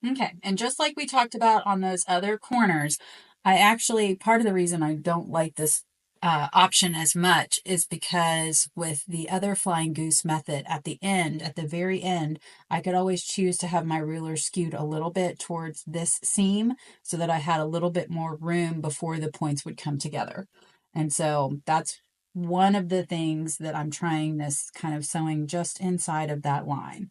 Okay, and just like we talked about on those other corners, I actually, part of the reason I don't like this option as much is because with the other flying goose method at the end, at the very end, I could always choose to have my ruler skewed a little bit towards this seam so that I had a little bit more room before the points would come together. And so that's one of the things that I'm trying this kind of sewing just inside of that line.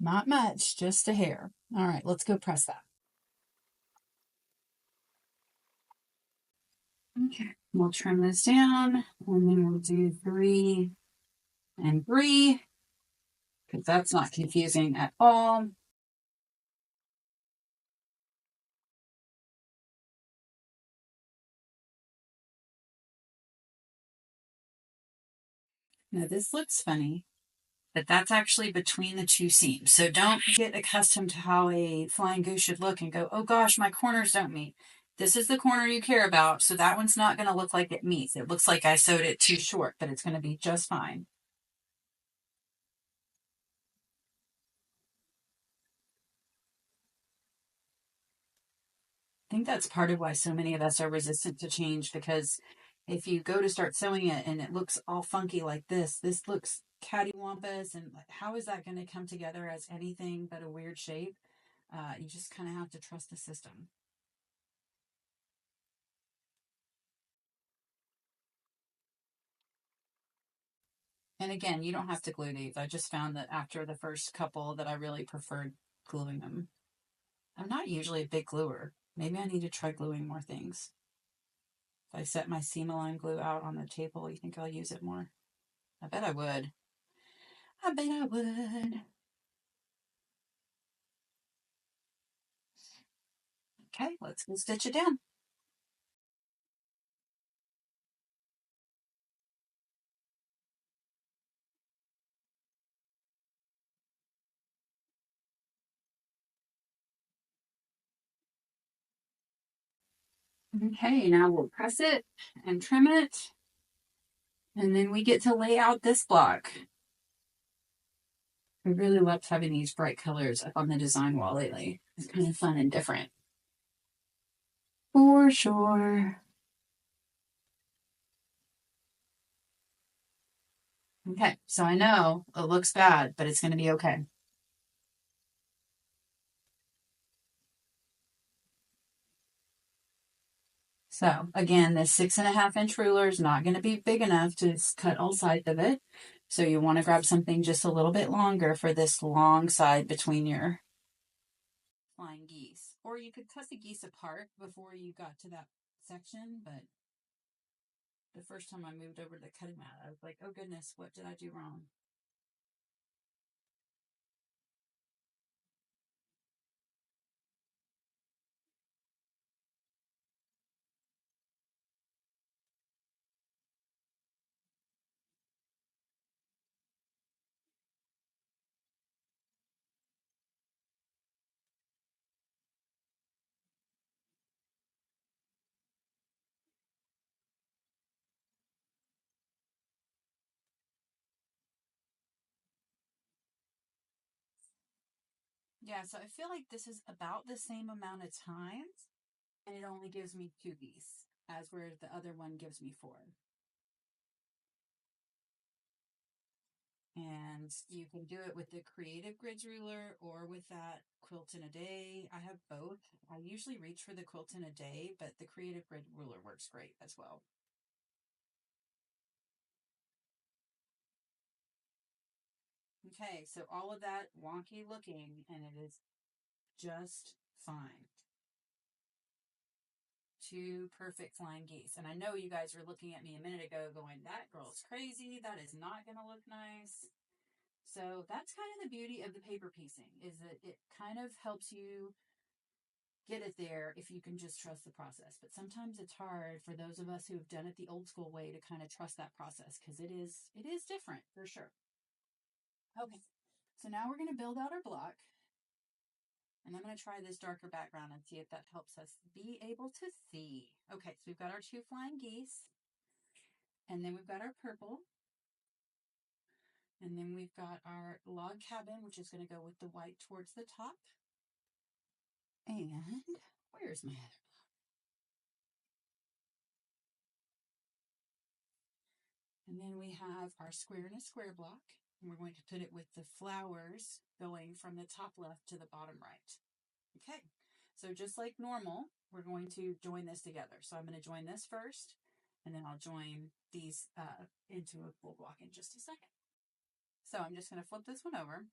Not much, just a hair. All right, let's go press that. Okay, we'll trim this down and then we'll do 3 and 3 because that's not confusing at all. Now this looks funny, but that's actually between the 2 seams. So don't get accustomed to how a flying goose should look and go, oh gosh, my corners don't meet. This is the corner you care about, so that one's not going to look like it meets. It looks like I sewed it too short, but it's going to be just fine. I think that's part of why so many of us are resistant to change, because if you go to start sewing it and it looks all funky like this looks cattywampus, and how is that going to come together as anything but a weird shape? You just kind of have to trust the system. And again, you don't have to glue these. I just found that after the first couple that I really preferred gluing them. I'm not usually a big gluer. Maybe I need to try gluing more things. If I set my seam align glue out on the table, you think I'll use it more? I bet I would. I bet I would. Okay, let's go stitch it down. Okay, now we'll press it and trim it. And then we get to lay out this block. I really loved having these bright colors up on the design wall lately. It's kind of fun and different. For sure. Okay, so I know it looks bad, but it's going to be okay. So again, this 6.5-inch ruler is not going to be big enough to cut all sides of it. So you want to grab something just a little bit longer for this long side between your flying geese. Or you could cut the geese apart before you got to that section, but the first time I moved over to the cutting mat, I was like, oh goodness, what did I do wrong? Yeah, so I feel like this is about the same amount of time, and it only gives me 2 geese, as where the other one gives me 4. And you can do it with the Creative Grids ruler or with that Quilt in a Day. I have both. I usually reach for the Quilt in a Day, but the Creative Grid ruler works great as well. Okay, so all of that wonky looking, and it is just fine. 2 perfect flying geese. And I know you guys were looking at me a minute ago going, that girl's crazy. That is not going to look nice. So that's kind of the beauty of the paper piecing, is that it kind of helps you get it there if you can just trust the process. But sometimes it's hard for those of us who have done it the old school way to kind of trust that process, because it is different for sure. Okay, so now we're going to build out our block. And I'm going to try this darker background and see if that helps us be able to see. Okay, so we've got our 2 flying geese. And then we've got our purple. And then we've got our log cabin, which is going to go with the white towards the top. And where's my other? And then we have our square and a square block. And we're going to put it with the flowers going from the top left to the bottom right. Okay, so just like normal, we're going to join this together. So I'm going to join this first, and then I'll join these into a full block in just a second. So I'm just going to flip this one over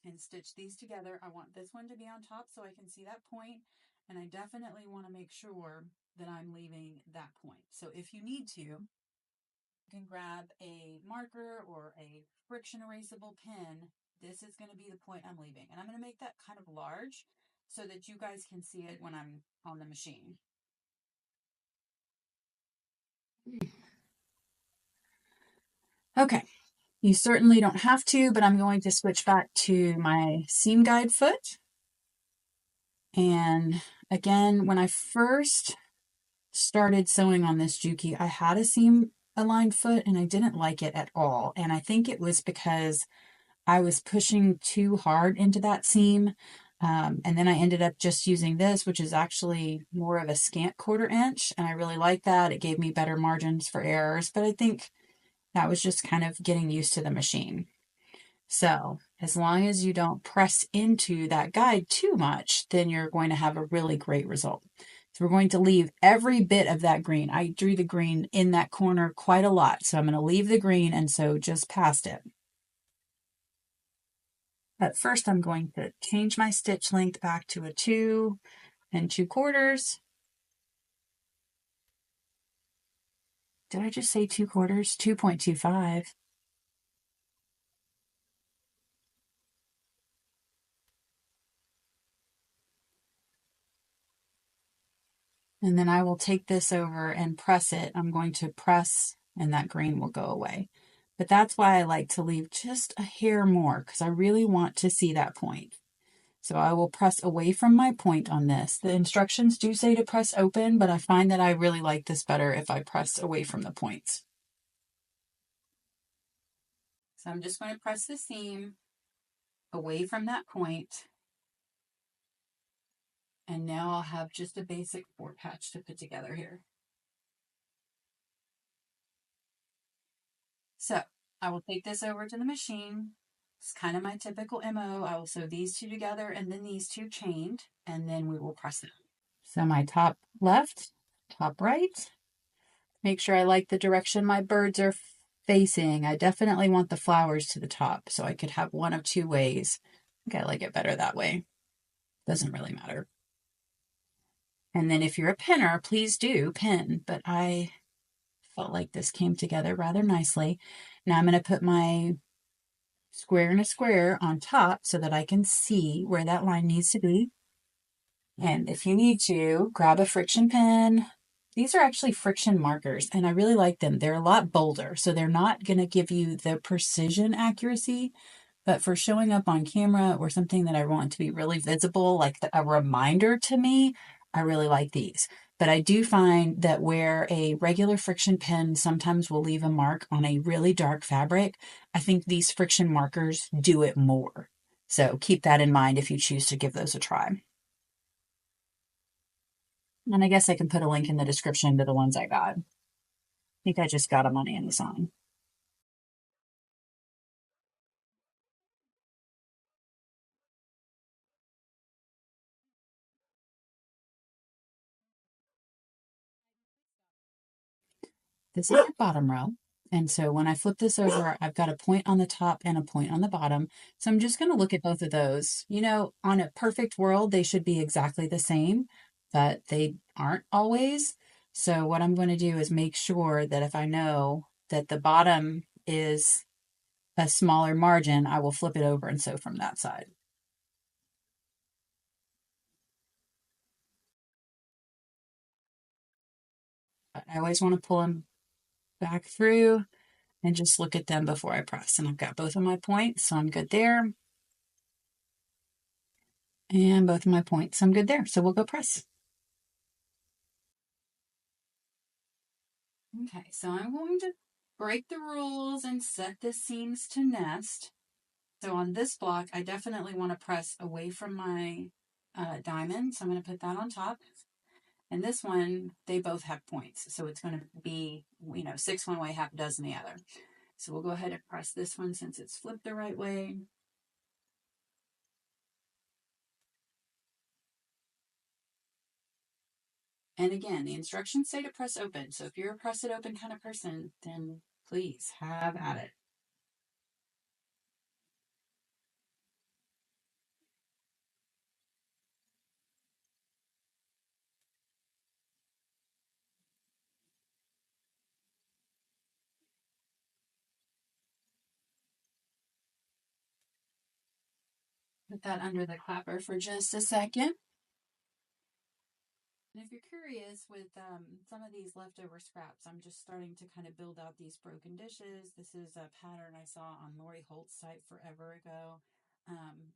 and stitch these together. I want this one to be on top so I can see that point, and I definitely want to make sure that I'm leaving that point. So if you need to, you can grab a marker or a friction erasable pen. This is going to be the point I'm leaving, and I'm going to make that kind of large so that you guys can see it when I'm on the machine. Okay, you certainly don't have to, but I'm going to switch back to my seam guide foot. And again, when I first started sewing on this Juki, I had a seam aligned foot and I didn't like it at all. And I think it was because I was pushing too hard into that seam. And then I ended up just using this, which is actually more of a scant 1/4 inch. And I really like that. It gave me better margins for errors, but I think that was just kind of getting used to the machine. So as long as you don't press into that guide too much, then you're going to have a really great result. So we're going to leave every bit of that green. I drew the green in that corner quite a lot. So I'm going to leave the green and sew just past it. But first I'm going to change my stitch length back to a 2 2/4. Did I just say 2/4? 2.25. And then I will take this over and press it. I'm going to press and that green will go away. But that's why I like to leave just a hair more, because I really want to see that point. So I will press away from my point on this. The instructions do say to press open, but I find that I really like this better if I press away from the points. So I'm just going to press the seam away from that point. And now I'll have just a basic 4 patch to put together here. So I will take this over to the machine. It's kind of my typical MO. I will sew these 2 together and then these 2 chained, and then we will press them. So my top left, top right. Make sure I like the direction my birds are facing. I definitely want the flowers to the top, so I could have one of 2 ways. I think I like it better that way. Doesn't really matter. And then if you're a pinner, please do pin, but I felt like this came together rather nicely. Now I'm going to put my square and a square on top so that I can see where that line needs to be. And if you need to, grab a friction pen. These are actually friction markers, and I really like them. They're a lot bolder, so they're not going to give you the precision accuracy, but for showing up on camera or something that I want to be really visible, like a reminder to me, I really like these. But I do find that where a regular friction pen sometimes will leave a mark on a really dark fabric, I think these friction markers do it more. So keep that in mind if you choose to give those a try. And I guess I can put a link in the description to the ones I got. I think I just got them on Amazon. This is your bottom row. And so when I flip this over, I've got a point on the top and a point on the bottom. So I'm just going to look at both of those. You know, on a perfect world, they should be exactly the same, but they aren't always. So what I'm going to do is make sure that if I know that the bottom is a smaller margin, I will flip it over and sew from that side. But I always want to pull them back through and just look at them before I press. And I've got both of my points, so I'm good there. And both of my points, I'm good there. So we'll go press. Okay, so I'm going to break the rules and set the seams to nest. So on this block, I definitely want to press away from my diamond. So I'm going to put that on top. And this one, they both have points. So it's going to be, 6 one way, half a dozen the other. So we'll go ahead and press this one since it's flipped the right way. And again, the instructions say to press open. So if you're a press it open kind of person, then please have at it. Put that under the clapper for just a second. And if you're curious, with some of these leftover scraps, I'm just starting to kind of build out these broken dishes. This is a pattern I saw on Lori Holt's site forever ago.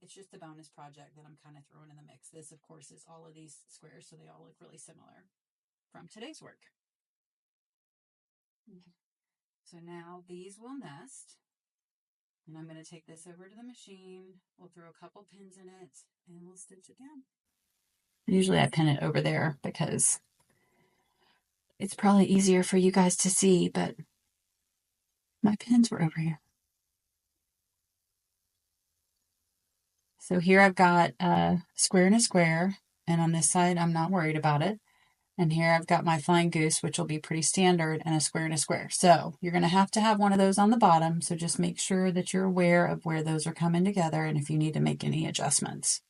It's just a bonus project that I'm kind of throwing in the mix. This, of course, is all of these squares, so they all look really similar from today's work. Okay. So now these will nest. And I'm going to take this over to the machine. We'll throw a couple pins in it and we'll stitch it down. Usually I pin it over there because it's probably easier for you guys to see, but my pins were over here. So here I've got a square and a square, and on this side I'm not worried about it. And here I've got my flying goose, which will be pretty standard, and a square and a square. So you're going to have one of those on the bottom, so just make sure that you're aware of where those are coming together and if you need to make any adjustments.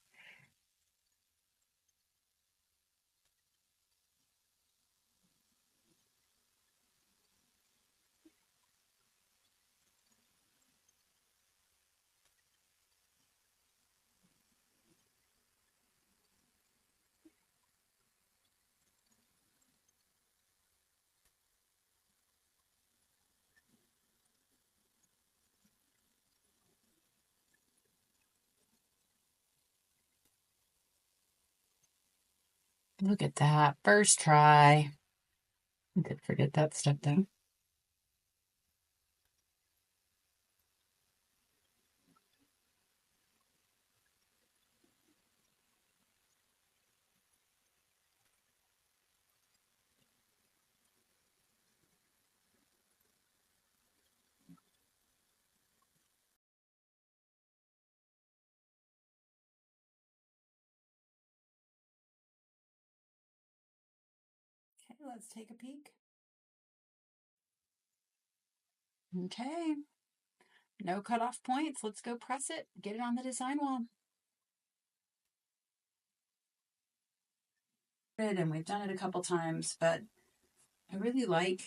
Look at that, first try. I did forget that step though. Okay, let's take a peek. Okay, no cutoff points. Let's go press it, get it on the design wall. and we've done it a couple times, but I really like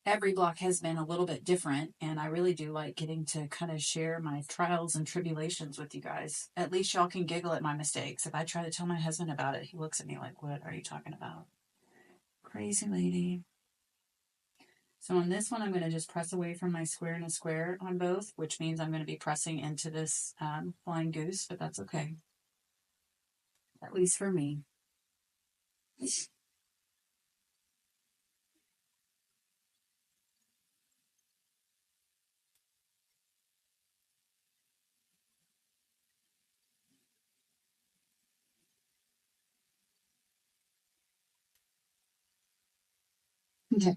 every block has been a little bit different, and I really do like getting to kind of share my trials and tribulations with you guys. At least y'all can giggle at my mistakes. If I try to tell my husband about it, he looks at me like, what are you talking about? Crazy lady. So on this one, I'm going to just press away from my square and a square on both, which means I'm going to be pressing into this flying goose, but that's okay. At least for me. Okay.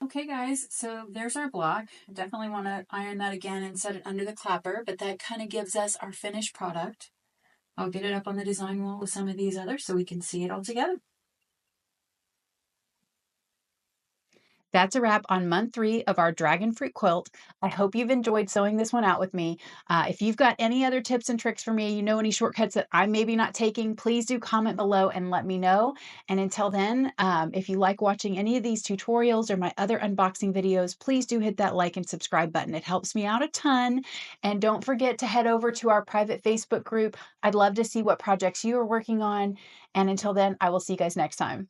Okay, guys, so there's our block. I definitely want to iron that again and set it under the clapper, but that kind of gives us our finished product. I'll get it up on the design wall with some of these others so we can see it all together. That's a wrap on month 3 of our dragon fruit quilt. I hope you've enjoyed sewing this one out with me. If you've got any other tips and tricks for me, you know any shortcuts that I'm maybe not taking, please do comment below and let me know. And until then, if you like watching any of these tutorials or my other unboxing videos, please do hit that like and subscribe button. It helps me out a ton. And don't forget to head over to our private Facebook group. I'd love to see what projects you are working on. And until then, I will see you guys next time.